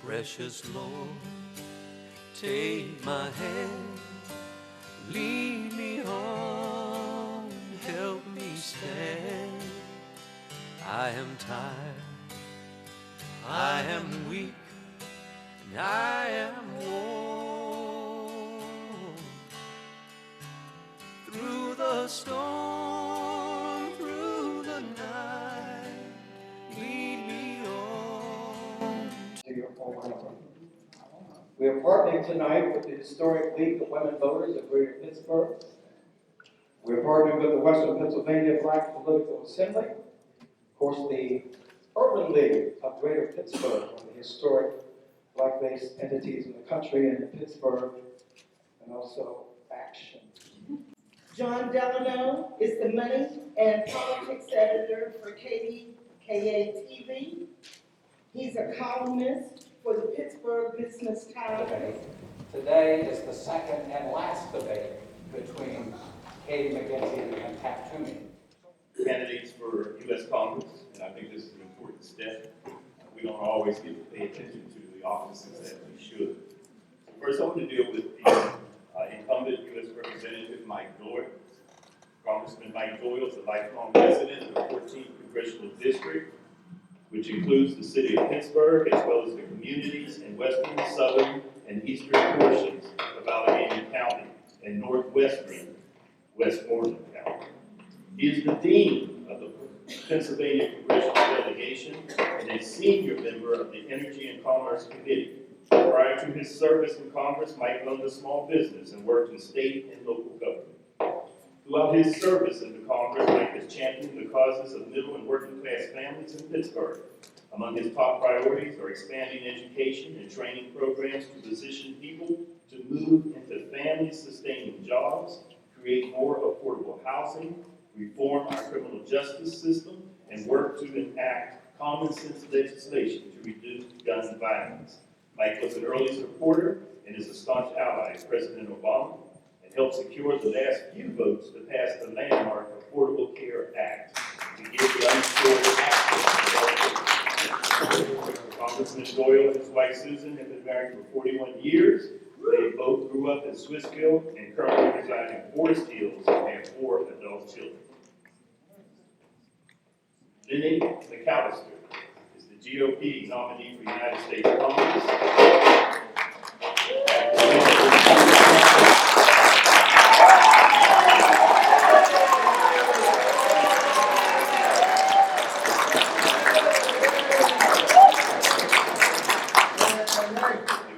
Precious Lord, take my hand, lead me on, help me stand. I am tired, I am weak, and I am worn. Through the storm, through the night, lead me on. To your home. We are partnering tonight with the Historic League of Women Voters of Greater Pittsburgh. We are partnering with the Western Pennsylvania Black Political Assembly. Of course, the Urban League of Greater Pittsburgh, one of the historic black-based entities in the country and in Pittsburgh, and also Action. John Delano is the Money and Politics Editor for KDKA TV. He's a columnist for the Pittsburgh Business Times. Today is the second and last debate between Katie McGinty and Pat Toomey. Candidates for U.S. Congress, and I think this is an important step. We don't always get to pay attention to the offices that we should. So first, I want to deal with the incumbent U.S. Representative Mike Doyle. Congressman Mike Doyle is a lifelong resident of the 14th Congressional District, which includes the city of Pittsburgh, as well as the communities in western, southern, and eastern portions of Allegheny County and northwestern Westmoreland County. He is the dean of the Pennsylvania Congressional Delegation and a senior member of the Energy and Commerce Committee. Prior to his service in Congress, Mike owned a small business and worked in state and local government. Throughout his service in the Congress, Mike has championed the causes of middle and working class families in Pittsburgh. Among his top priorities are expanding education and training programs to position people to move into family-sustaining jobs, create more affordable housing, reform our criminal justice system, and work to enact common sense legislation to reduce gun violence. Mike was an early supporter and is a staunch ally of President Obama, and helped secure the last few votes to pass the landmark Affordable Care Act to give the uninsured access to health care. Congressman Doyle and his wife Susan have been married for 41 years. They both grew up in Swissville and currently reside in Forest Hills and have 4 adult children. Lenny McAllister is the GOP nominee for United States Congress.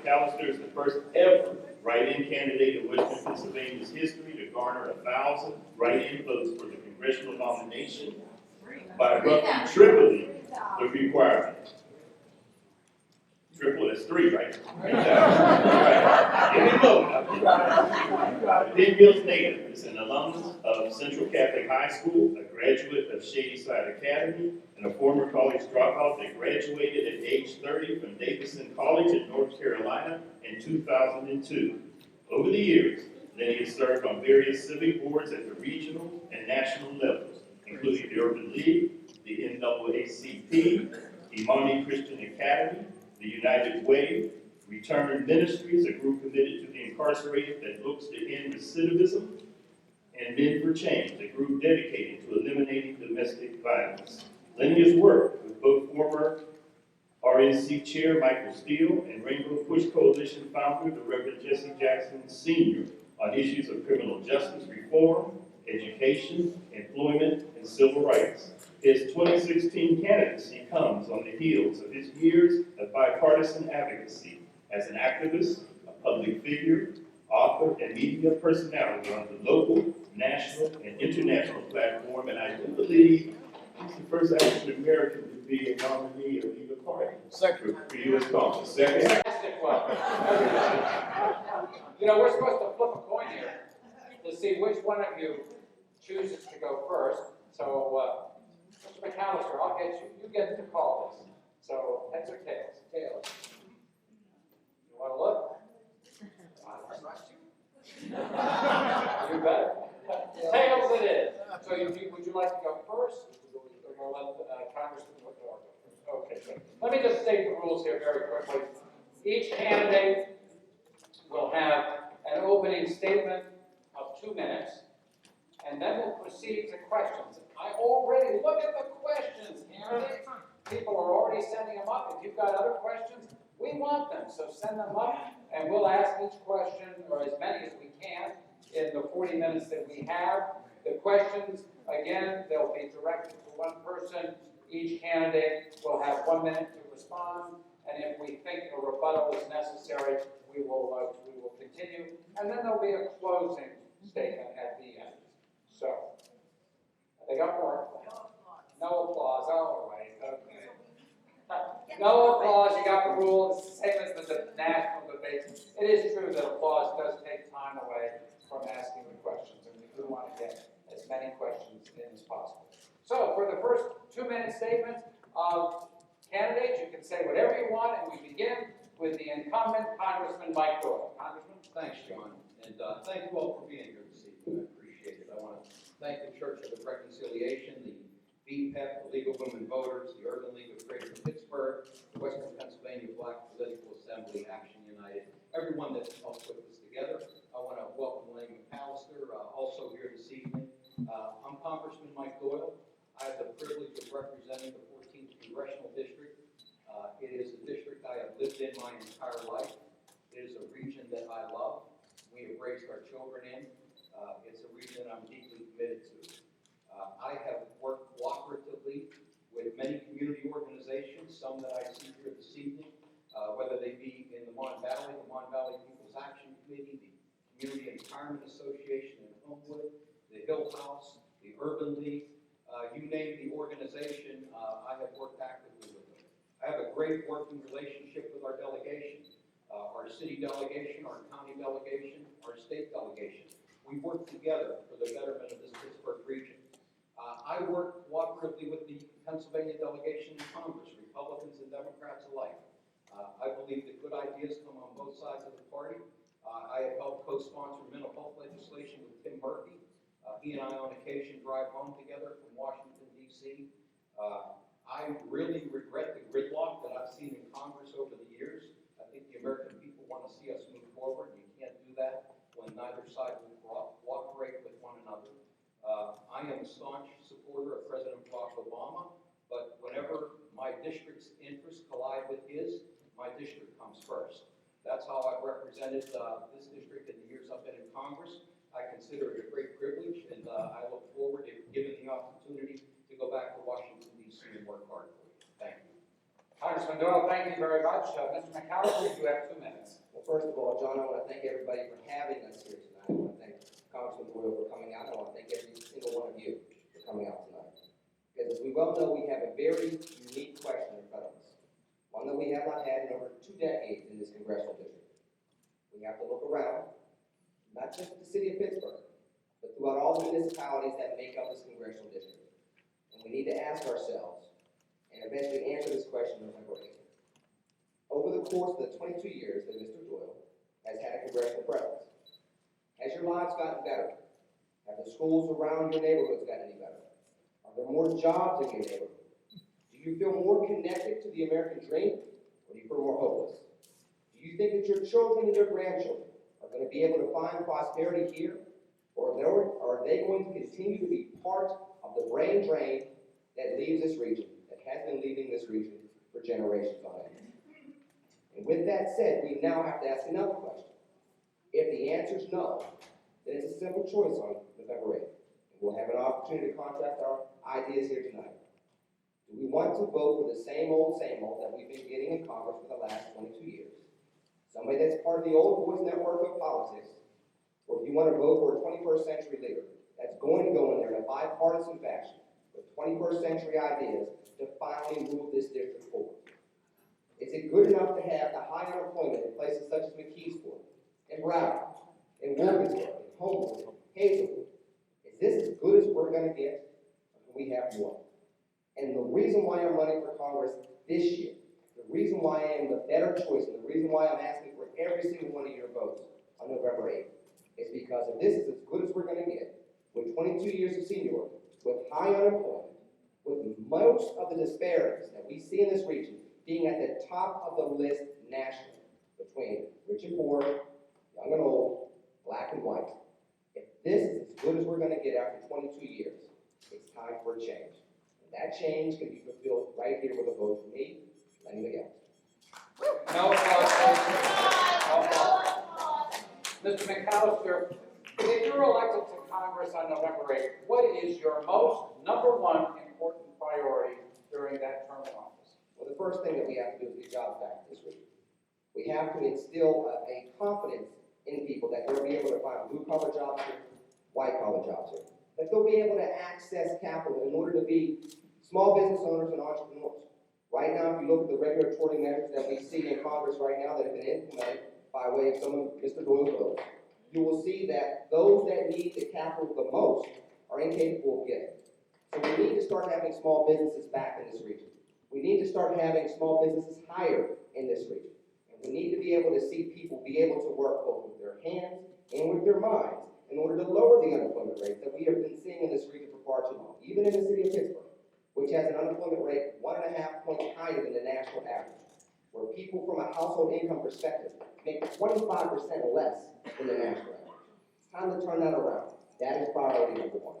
McAllister is the first ever write-in candidate in Western Pennsylvania's history to garner 1,000 write-in votes for the congressional nomination by roughly tripling the requirement. Triple is 3, right? Give me vote. Ben Mills Native is an alumnus of Central Catholic High School, a graduate of Shadyside Academy, and a former college dropout that graduated at age 30 from Davidson College in North Carolina in 2002. Over the years, Lenny has served on various civic boards at the regional and national levels, including the Urban League, the NAACP, Imani Christian Academy, the United Way, Return Ministries, a group committed to the incarcerated that looks to end recidivism, and Men for Change, a group dedicated to eliminating domestic violence. Lenny has worked with both former RNC Chair Michael Steele and Rainbow Push Coalition founder, the Reverend Jesse Jackson Sr., on issues of criminal justice reform, education, employment, and civil rights. His 2016 candidacy comes on the heels of his years of bipartisan advocacy as an activist, a public figure, author, and media personality on the local, national, and international platform, and I do believe he's the first African American to be a nominee of either party. Second. For U.S. Congress. Second. Fantastic one. You know, we're supposed to flip a coin here to see which one of you chooses to go first. So, Mr. McAllister, I'll get you. You get to call this. So, heads or tails? Tails. You want to look? You better. Tails it is. So, would you like to go first? Or let Congressman McAllister go first? Okay, good. Let me just state the rules here very quickly. Each candidate will have an opening statement of 2 minutes, and then we'll proceed to questions. I already, look at the questions, candidates. People are already sending them up. If you've got other questions, we want them, so send them up, and we'll ask each question, or as many as we can, in the 40 minutes that we have. The questions, again, they'll be directed to one person. Each candidate will have 1 minute to respond, and if we think a rebuttal is necessary, we will continue, and then there'll be a closing statement at the end. So, they got more. No applause, all right, okay. No applause, you got the rules, same as the national debates. It is true that applause does take time away from asking the questions, and we do want to get as many questions in as possible. So, for the first 2-minute statements of candidates, you can say whatever you want, and we begin with the incumbent, Congressman Mike Doyle. Congressman? Thanks, John, and thank you all for being here this evening. I appreciate it. I want to thank the Church of the Reconciliation, the VPEP, the League of Women Voters, the Urban League of Greater Pittsburgh, the Western Pennsylvania Black Political Assembly, Action United, everyone that helped put this together. I want to welcome Lenny McAllister, also here this evening. I'm Congressman Mike Doyle. I have the privilege of representing the 14th Congressional District. It is a district I have lived in my entire life. It is a region that I love. We have raised our children in. It's a region I'm deeply committed to. I have worked cooperatively with many community organizations, some that I see here this evening, whether they be in the Mon Valley People's Action Committee, the Community Empowerment Association in Homewood, the Hill House, the Urban League, you name the organization, I have worked actively with them. I have a great working relationship with our delegation, our city delegation, our county delegation, our state delegation. We work together for the betterment of this Pittsburgh region. I work cooperatively with the Pennsylvania delegation in Congress, Republicans and Democrats alike. I believe that good ideas come on both sides of the party. I have helped co-sponsor mental health legislation with Tim Murphy. He and I on occasion drive home together from Washington, D.C. I really regret the gridlock that I've seen in Congress over the years. I think the American people want to see us move forward. You can't do that when neither side will cooperate with one another. I am a staunch supporter of President Barack Obama, but whenever my district's interests collide with his, my district comes first. That's how I've represented this district in the years I've been in Congress. I consider it a great privilege, and I look forward to given the opportunity to go back to Washington, D.C. and work hard for you. Thank you. Congressman Doyle, thank you very much. Mr. McAllister, you have 2 minutes. Well, first of all, John, I want to thank everybody for having us here tonight. I want to thank Congressman Doyle for coming out. I want to thank every single one of you for coming out tonight. Because as we well know, we have a very unique question in front of us. One that we have not had in over 2 decades in this congressional district. We have to look around, not just at the city of Pittsburgh, but throughout all the municipalities that make up this congressional district. And we need to ask ourselves, and eventually answer this question in November 8th. Over the course of the 22 years that Mr. Doyle has had a congressional presence, has your lives gotten better? Have the schools around your neighborhoods gotten any better? Are there more jobs in your neighborhood? Do you feel more connected to the American dream, or do you feel more hopeless? Do you think that your children and your grandchildren are going to be able to find prosperity here, or are they going to continue to be part of the brain drain that leaves this region, that has been leaving this region for generations on end? And with that said, we now have to ask another question. If the answer is no, then it's a simple choice on November 8th. And we'll have an opportunity to contrast our ideas here tonight. Do we want to vote for the same old that we've been getting in Congress for the last 22 years? Somebody that's part of the old boys network of politics, or if you want to vote for a 21st century leader that's going to go in there in a bipartisan fashion with 21st century ideas to finally move this district forward. Is it good enough to have the high unemployment in places such as McKeesport, in Broward, in Wilkinsburg, in Homewood, Hazelwood? Is this as good as we're going to get, or can we have more? And the reason why I'm running for Congress this year, the reason why I am the better choice, and the reason why I'm asking for every single one of your votes on November 8th, is because if this is as good as we're going to get, with 22 years of seniority, with high unemployment, with most of the disparities that we see in this region being at the top of the list nationally, between rich and poor, young and old, black and white. If this is as good as we're gonna get after 22 years, it's time for a change. And that change can be fulfilled right here with a vote for me, Lenny McAllister. No applause, please. No applause. Mr. McAllister, if you're elected to Congress on November 8th, what is your number one important priority during that term of office? Well, the first thing that we have to do is get jobs back this week. We have to instill a confidence in people that they'll be able to find blue-collar jobs here, white-collar jobs here. That they'll be able to access capital in order to be small business owners and entrepreneurs. Right now, if you look at the regulatory measures that we see in Congress right now that have been implemented by way of some of Mr. Doyle's votes, you will see that those that need the capital the most are incapable of getting. So we need to start having small businesses back in this region. We need to start having small businesses higher in this region. And we need to be able to see people be able to work both with their hands and with their minds in order to lower the unemployment rate that we have been seeing in this region for far too long. Even in the city of Pittsburgh, which has an unemployment rate 1.5 points higher than the national average, where people from a household income perspective make 25% less than the national average. It's time to turn that around. That is priority number one.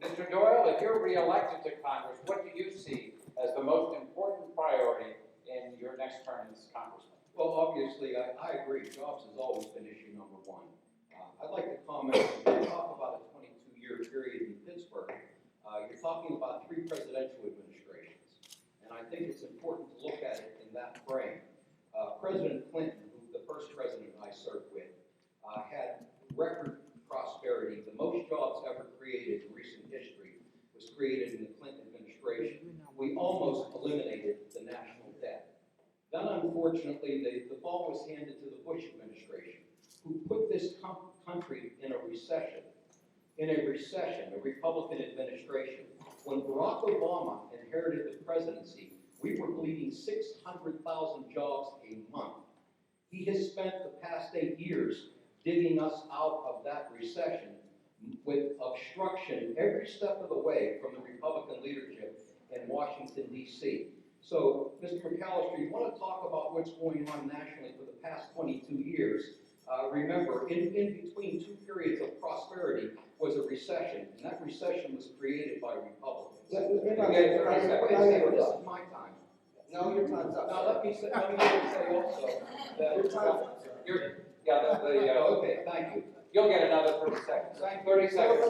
Mr. Doyle, if you're re-elected to Congress, what do you see as the most important priority in your next term as Congressman? Well, obviously, I agree. Jobs has always been issue number one. I'd like to comment, when you talk about a 22-year period in Pittsburgh, you're talking about 3 presidential administrations. And I think it's important to look at it in that frame. President Clinton, who the first president I served with, had record prosperity. The most jobs ever created in recent history was created in the Clinton administration. We almost eliminated the national debt. Then, unfortunately, the ball was handed to the Bush administration, who put this country in a recession. A Republican administration. When Barack Obama inherited the presidency, we were bleeding 600,000 jobs a month. He has spent the past 8 years digging us out of that recession with obstruction every step of the way from the Republican leadership in Washington, D.C. So, Mr. McAllister, you want to talk about what's going on nationally for the past 22 years. Remember, in between 2 periods of prosperity was a recession, and that recession was created by Republicans. This is my time. No, your time's up. Now, let me say also that Your time's up. okay, thank you. You'll get another 30 seconds. 30 seconds.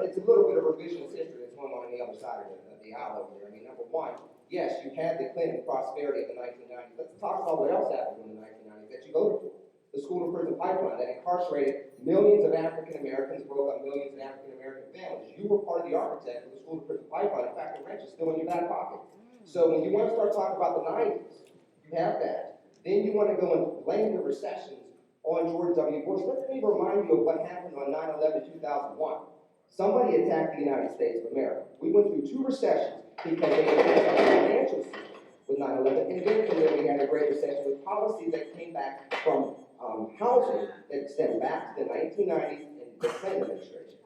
It's a little bit of revisionist history that's going on the other side of the aisle over there. I mean, number one, yes, you had the Clinton prosperity of the 1990s. Let's talk about what else happened in the 1990s that you voted for. The school to prison pipeline that incarcerated millions of African Americans, broke up millions of African American families. You were part of the architect of the school to prison pipeline. In fact, the wrench is still in your back pocket. So when you want to start talking about the 90s, you have that. Then you want to go and blame the recessions on George W. Bush. Let me remind you of what happened on 9/11/2001. Somebody attacked the United States of America. We went through 2 recessions because they attacked our financial system with 9/11, and then from there we had a great recession with policies that came back from housing that stemmed back to the 1990s and the Clinton administration.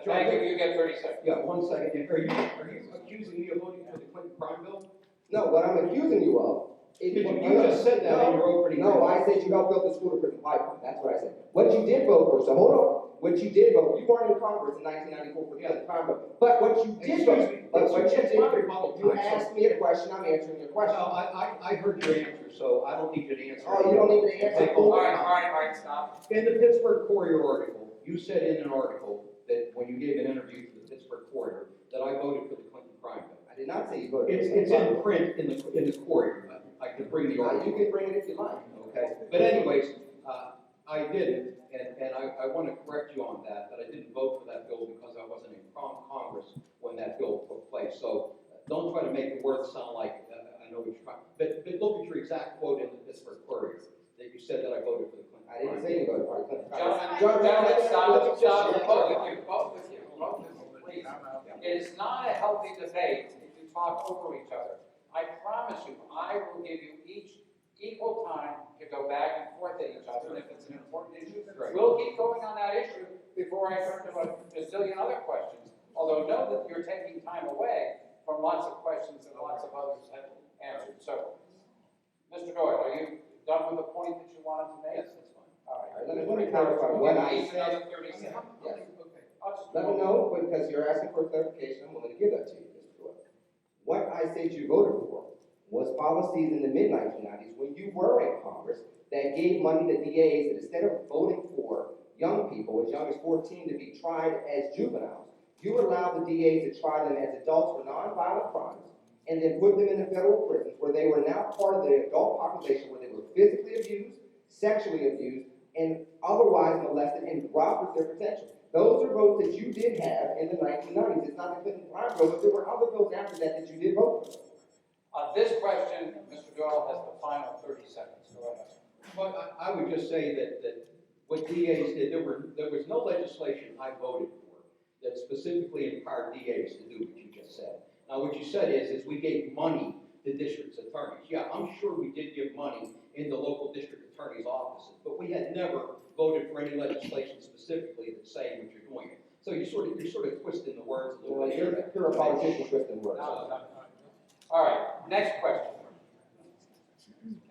Thank you. You get 30 seconds. Yeah, 1 second. Are you accusing me of voting for the Clinton crime bill? No, what I'm accusing you of is You just said that in your opening. No, I said you helped build the school to prison pipeline. That's what I said. What you did vote for, so hold on. What you did vote, you weren't in Congress in 1994 for the crime bill. But what you did vote, you asked me a question, I'm answering your question. No, I heard your answer, so I don't need you to answer. Oh, you don't need to answer. All right, stop. In the Pittsburgh Courier article, you said in an article that when you gave an interview to the Pittsburgh Courier that I voted for the Clinton crime bill. I did not say you voted. It's in print in the Courier. I could bring the article. You can bring it if you like. Okay, but anyways, I didn't, and I want to correct you on that I didn't vote for that bill because I wasn't in Congress when that bill took place. So don't try to make the words sound like I know what you're trying. But look at your exact quote in the Pittsburgh Courier that you said that I voted for the Clinton. I didn't say you voted for the Clinton. Gentlemen, stop. Both of you, please. It is not a healthy debate if you talk over each other. I promise you, I will give you each equal time to go back and forth at each other, and if it's an important issue, we'll keep going on that issue before I turn to a gazillion other questions. Although know that you're taking time away from lots of questions and lots of others have answered. So, Mr. Doyle, are you done with the point that you wanted to make? Yes, that's fine. All All right. right, let me clarify what I Give me said. another 30 seconds. Yes. I'll just- Let me know, because you're asking for clarification, I'm willing to give that to you, Mr. Doyle. What I said you voted for was policies in the mid-1990s, when you were in Congress, that gave money to DAs that instead of voting for young people as young as 14 to be tried as juveniles, you allowed the DAs to try them as adults for nonviolent crimes, and then put them in the federal prisons, where they were now part of the adult population, where they were physically abused, sexually abused, and otherwise molested and robbed of their potential. Those are votes that you did have in the 1990s. It's not the Clinton Prime bill, but there were other bills after that you did vote for. On this question, Mr. Doyle has the final 30 seconds. Go ahead. Well, I would just say that what DAs did, there was no legislation I voted for that specifically empowered DAs to do what you just said. Now, what you said is we gave money to district attorneys. Yeah, I'm sure we did give money in the local district attorney's offices, but we had never voted for any legislation specifically that's saying what you're doing. So you're sort of twisting the words a little bit. You're a politician twisting words. All right, next question.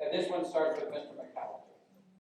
And this one starts with Mr.